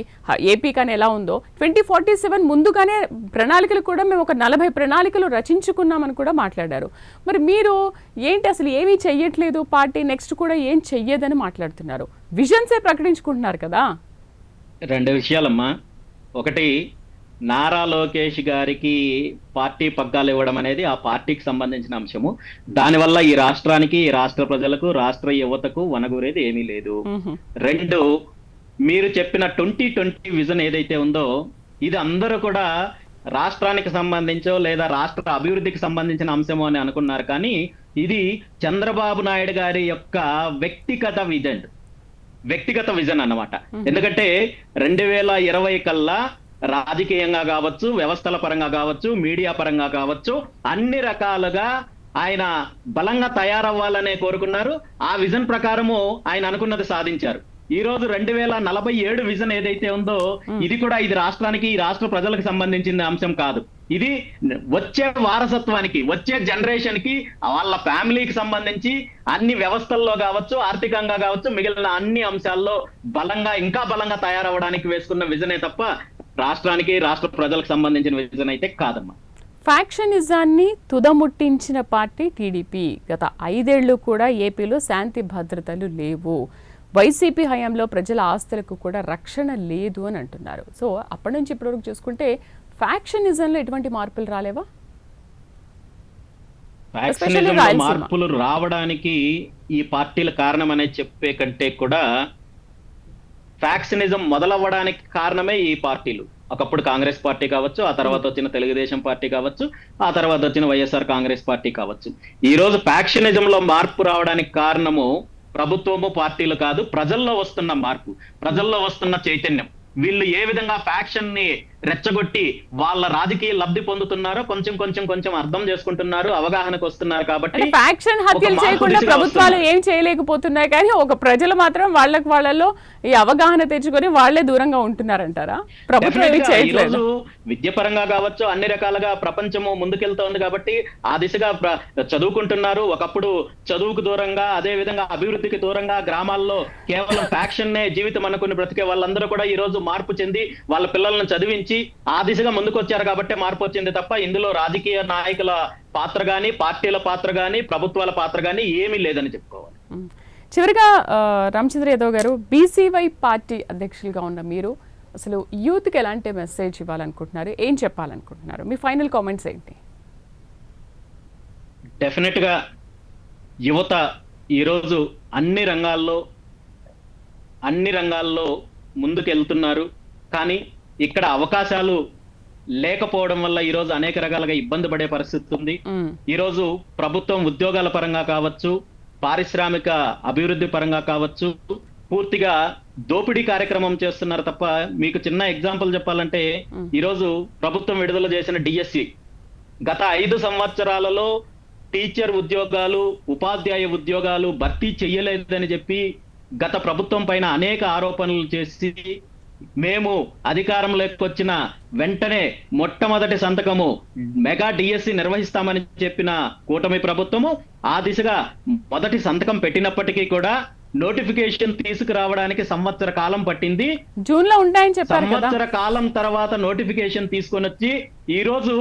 ఏపీ కానీ ఎలా ఉందో 2047 ముందుగానే ప్రణాళికలు కూడా మేము ఒక 40 ప్రణాళికలు రచించుకున్నామని కూడా మాట్లాడారు. మరి మీరు ఏంటి అసలు ఏమీ చెయ్యట్లేదు, పార్టీ నెక్స్ట్ కూడా ఏం చెయ్యదని మాట్లాడుతున్నారు? విజన్సే ప్రకటించుకుంటున్నారు కదా. రెండు విషయాలమ్మా. ఒకటి, నారా లోకేష్ గారికి పార్టీ పగ్గాలు ఇవ్వడం అనేది ఆ పార్టీకి సంబంధించిన అంశము. దానివల్ల ఈ రాష్ట్రానికి, ఈ రాష్ట్ర ప్రజలకు, రాష్ట్ర యువతకు వనగూరేది ఏమీ లేదు. రెండు, మీరు చెప్పిన 2020 విజన్ ఏదైతే ఉందో ఇది అందరూ కూడా రాష్ట్రానికి సంబంధించో లేదా రాష్ట్ర అభివృద్ధికి సంబంధించిన అంశమో అని అనుకున్నారు. కానీ ఇది చంద్రబాబు నాయుడు గారి యొక్క వ్యక్తిగత విజన్ అన్నమాట. ఎందుకంటే 2020 కల్లా రాజకీయంగా కావచ్చు, వ్యవస్థల పరంగా కావచ్చు, మీడియా పరంగా కావచ్చు, అన్ని రకాలుగా ఆయన బలంగా తయారవ్వాలనే కోరుకున్నారు. ఆ విజన్ ప్రకారము ఆయన అనుకున్నది సాధించారు. ఈ రోజు 2047 విజన్ ఏదైతే ఉందో ఇది కూడా ఇది రాష్ట్రానికి, ఈ రాష్ట్ర ప్రజలకు సంబంధించిన అంశం కాదు. ఇది వచ్చే వారసత్వానికి, వచ్చే జనరేషన్ కి, వాళ్ళ ఫ్యామిలీకి సంబంధించి అన్ని వ్యవస్థల్లో కావచ్చు, ఆర్థికంగా కావచ్చు, మిగిలిన అన్ని అంశాల్లో బలంగా, ఇంకా బలంగా తయారవడానికి వేసుకున్న విజనే తప్ప రాష్ట్రానికి, రాష్ట్ర ప్రజలకు సంబంధించిన విజన్ అయితే కాదమ్మా. ఫ్యాక్షనిజాన్ని తుదముట్టించిన పార్టీ టీడీపీ. గత 5 ఏళ్లు కూడా ఏపీలో శాంతి భద్రతలు లేవు. వైసీపీ హయాంలో ప్రజల ఆస్తులకు కూడా రక్షణ లేదు అని అంటున్నారు. సో అప్పటి నుంచి ఇప్పటివరకు చూసుకుంటే ఫ్యాక్షనిజంలో ఎటువంటి మార్పులు రాలేవా? ఫ్యాక్షనిజంలో మార్పులు రావడానికి ఈ పార్టీల కారణం అనేది చెప్పే కంటే కూడా ఫ్యాక్షనిజం మొదలవ్వడానికి కారణమే ఈ పార్టీలు. ఒకప్పుడు కాంగ్రెస్ పార్టీ కావచ్చు, ఆ తర్వాత వచ్చిన తెలుగుదేశం పార్టీ కావచ్చు, ఆ తర్వాత వచ్చిన వైఎస్ఆర్ కాంగ్రెస్ పార్టీ కావచ్చు. ఈ రోజు ఫ్యాక్షనిజంలో మార్పు రావడానికి కారణము ప్రభుత్వము, పార్టీలు కాదు, ప్రజల్లో వస్తున్న మార్పు, ప్రజల్లో వస్తున్న చైతన్యం. వీళ్ళు ఏ విధంగా ఫ్యాక్షన్ ని రెచ్చగొట్టి వాళ్ళ రాజకీయ లబ్ధి పొందుతున్నారో కొంచెం కొంచెం కొంచెం అర్థం చేసుకుంటున్నారు, అవగాహనకు వస్తున్నారు. కాబట్టి ఫ్యాక్షన్ హత్యలు చేయకుండా ప్రభుత్వాలు ఏం చేయలేకపోతున్నాయి, కానీ ఒక ప్రజలు మాత్రం వాళ్ళలో ఈ అవగాహన తెచ్చుకొని వాళ్లే దూరంగా ఉంటున్నారంటారా? ప్రభుత్వం ఏమీ చేయట్లేదు. విద్య పరంగా కావచ్చు, అన్ని రకాలుగా ప్రపంచము ముందుకెళ్తోంది కాబట్టి ఆ దిశగా చదువుకుంటున్నారు. ఒకప్పుడు చదువుకు దూరంగా, అదే విధంగా అభివృద్ధికి దూరంగా గ్రామాల్లో కేవలం ఫ్యాక్షన్ నే జీవితం అనుకుని బ్రతికే వాళ్ళందరూ కూడా ఈ రోజు మార్పు చెంది వాళ్ళ పిల్లలను చదివించి ఆ దిశగా ముందుకు వచ్చారు కాబట్టి మార్పు వచ్చింది తప్ప ఇందులో రాజకీయ నాయకుల పాత్ర గాని, పార్టీల పాత్ర గాని, ప్రభుత్వాల పాత్ర గాని ఏమీ లేదని చెప్పుకోవాలి. చివరిగా రామచంద్ర యాదవ్ గారు, బీసీవై పార్టీ అధ్యక్షులుగా ఉన్న మీరు అసలు యూత్కి ఎలాంటి మెసేజ్ ఇవ్వాలనుకుంటున్నారు, ఏం చెప్పాలనుకుంటున్నారు? మీ ఫైనల్ కామెంట్స్ ఏంటి? డెఫినెట్ గా యువత ఈరోజు అన్ని రంగాల్లో ముందుకెళ్తున్నారు. కానీ ఇక్కడ అవకాశాలు లేకపోవడం వల్ల ఈరోజు అనేక రకాలుగా ఇబ్బంది పడే పరిస్థితి ఉంది. ఈరోజు ప్రభుత్వం ఉద్యోగాల పరంగా కావచ్చు, పారిశ్రామిక అభివృద్ధి పరంగా కావచ్చు, పూర్తిగా దోపిడీ కార్యక్రమం చేస్తున్నారు తప్ప, మీకు చిన్న ఎగ్జాంపుల్ చెప్పాలంటే ఈరోజు ప్రభుత్వం విడుదల చేసిన డిఎస్సి గత 5 సంవత్సరాలలో టీచర్ ఉద్యోగాలు, ఉపాధ్యాయ ఉద్యోగాలు భర్తీ చెయ్యలేదని చెప్పి గత ప్రభుత్వం పైన అనేక ఆరోపణలు చేసి, మేము అధికారంలోకి వచ్చిన వెంటనే మొట్టమొదటి సంతకము మెగా డిఎస్సి నిర్వహిస్తామని చెప్పిన కూటమి ప్రభుత్వము ఆ దిశగా మొదటి సంతకం పెట్టినప్పటికీ కూడా నోటిఫికేషన్ తీసుకురావడానికి సంవత్సర కాలం పట్టింది. జూన్ లో ఉంటాయని చెప్పారు. సంవత్సర కాలం తర్వాత నోటిఫికేషన్ తీసుకొని వచ్చి ఈ రోజు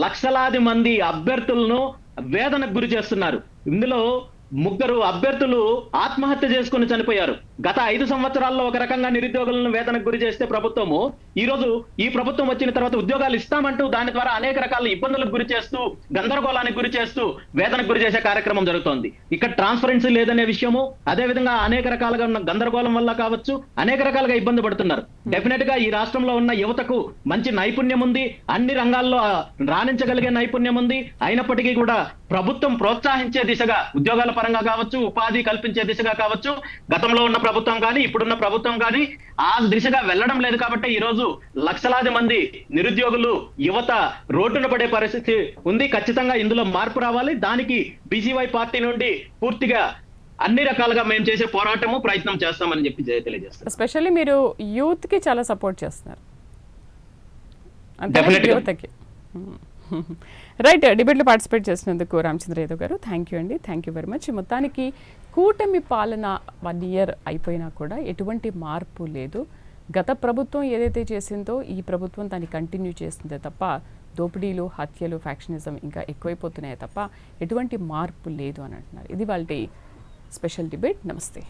లక్షలాది మంది అభ్యర్థులను వేదనకు గురి చేస్తున్నారు. ఇందులో 3 అభ్యర్థులు ఆత్మహత్య చేసుకుని చనిపోయారు. గత 5 సంవత్సరాల్లో ఒక రకంగా నిరుద్యోగులను వేతనకు గురి చేస్తే ప్రభుత్వము ఈ రోజు ఈ ప్రభుత్వం వచ్చిన తర్వాత ఉద్యోగాలు ఇస్తామంటూ దాని ద్వారా అనేక రకాల ఇబ్బందులకు గురి చేస్తూ, గందరగోళానికి గురి చేస్తూ వేతనకు గురి చేసే కార్యక్రమం జరుగుతోంది. ఇక్కడ ట్రాన్స్పరెన్సీ లేదనే విషయము, అదే విధంగా అనేక రకాలుగా ఉన్న గందరగోళం వల్ల కావచ్చు అనేక రకాలుగా ఇబ్బంది పడుతున్నారు. డెఫినెట్ గా ఈ రాష్ట్రంలో ఉన్న యువతకు మంచి నైపుణ్యం ఉంది, అన్ని రంగాల్లో రాణించగలిగే నైపుణ్యం ఉంది. అయినప్పటికీ కూడా ప్రభుత్వం ప్రోత్సహించే దిశగా, ఉద్యోగాల పరంగా కావచ్చు, ఉపాధి కల్పించే దిశగా కావచ్చు, గతంలో ఉన్న ప్రభుత్వం కానీ ఇప్పుడున్న ప్రభుత్వం కానీ ఆ దిశగా వెళ్ళడం లేదు. కాబట్టి ఈ రోజు లక్షలాది మంది నిరుద్యోగులు, యువత రోడ్డున పడే పరిస్థితి ఉంది. ఖచ్చితంగా ఇందులో మార్పు రావాలి. దానికి బీసీవై పార్టీ నుండి పూర్తిగా అన్ని రకాలుగా మేము చేసే పోరాటము, ప్రయత్నం చేస్తామని చెప్పి తెలియజేస్తాం. స్పెషల్లీ మీరు యూత్ కి చాలా సపోర్ట్ చేస్తున్నారు. రైట్, డిబేట్లో పార్టిసిపేట్ చేసినందుకు రామచంద్ర యాదవ్ గారు థ్యాంక్ యూ అండి. Thank you very much. మొత్తానికి కూటమి పాలన 1 ఇయర్ అయిపోయినా కూడా ఎటువంటి మార్పు లేదు. గత ప్రభుత్వం ఏదైతే చేసిందో ఈ ప్రభుత్వం దాన్ని కంటిన్యూ చేస్తుందే తప్ప దోపిడీలు, హత్యలు, ఫ్యాక్షనిజం ఇంకా ఎక్కువైపోతున్నాయి తప్ప ఎటువంటి మార్పు లేదు అని అంటున్నారు. ఇది వాళ్ళ స్పెషల్ డిబేట్. నమస్తే.